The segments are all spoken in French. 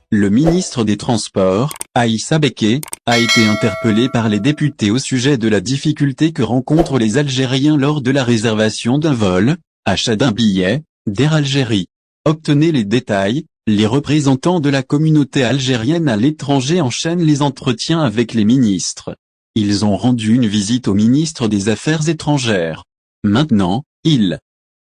Le ministre des Transports, Aïssa Béké, a été interpellé par les députés au sujet de la difficulté que rencontrent les Algériens lors de la réservation d'un vol, achat d'un billet, d'Air Algérie. Obtenez les détails. Les représentants de la communauté algérienne à l'étranger enchaînent les entretiens avec les ministres. Ils ont rendu une visite au ministre des Affaires étrangères. Maintenant, ils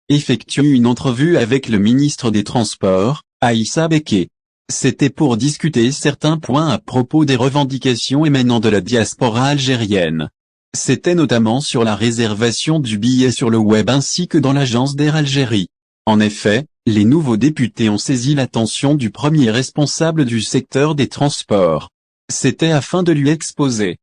effectuent une entrevue avec le ministre des Transports, Aïssa Béké. C'était pour discuter certains points à propos des revendications émanant de la diaspora algérienne. C'était notamment sur la réservation du billet sur le web ainsi que dans l'agence d'Air Algérie. En effet, les nouveaux députés ont saisi l'attention du premier responsable du secteur des transports. C'était afin de lui exposer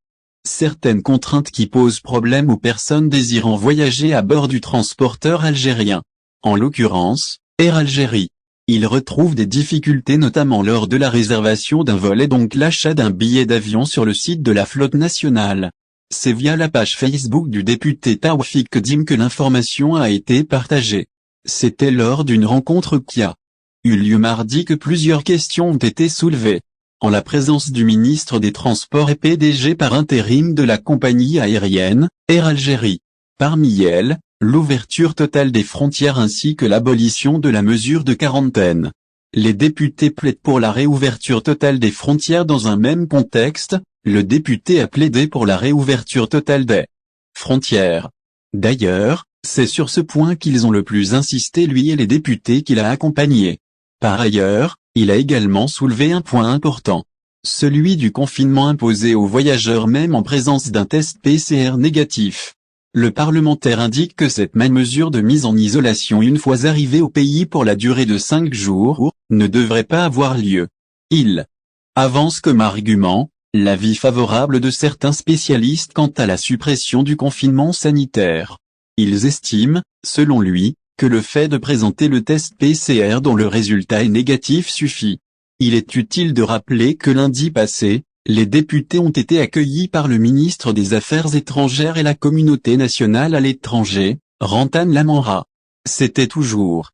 certaines contraintes qui posent problème aux personnes désirant voyager à bord du transporteur algérien. En l'occurrence, Air Algérie. Il retrouve des difficultés notamment lors de la réservation d'un vol et donc l'achat d'un billet d'avion sur le site de la flotte nationale. C'est via la page Facebook du député Taoufik Kedim que l'information a été partagée. C'était lors d'une rencontre qui a eu lieu mardi que plusieurs questions ont été soulevées. En la présence du ministre des Transports et PDG par intérim de la compagnie aérienne, Air Algérie. Parmi elles, l'ouverture totale des frontières ainsi que l'abolition de la mesure de quarantaine. Les députés plaident pour la réouverture totale des frontières dans un même contexte, le député a plaidé pour la réouverture totale des frontières. D'ailleurs, c'est sur ce point qu'ils ont le plus insisté lui et les députés qu'il a accompagnés. Par ailleurs, il a également soulevé un point important. Celui du confinement imposé aux voyageurs même en présence d'un test PCR négatif. Le parlementaire indique que cette même mesure de mise en isolation une fois arrivé au pays pour la durée de 5 jours, ne devrait pas avoir lieu. Il avance comme argument, l'avis favorable de certains spécialistes quant à la suppression du confinement sanitaire. Ils estiment, selon lui, que le fait de présenter le test PCR dont le résultat est négatif suffit. Il est utile de rappeler que lundi passé, les députés ont été accueillis par le ministre des Affaires étrangères et la communauté nationale à l'étranger, Rantan Lamamra. C'était toujours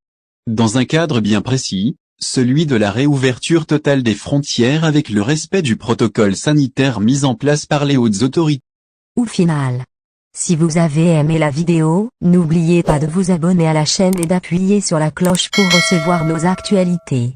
dans un cadre bien précis, celui de la réouverture totale des frontières avec le respect du protocole sanitaire mis en place par les hautes autorités. Au final, si vous avez aimé la vidéo, n'oubliez pas de vous abonner à la chaîne et d'appuyer sur la cloche pour recevoir nos actualités.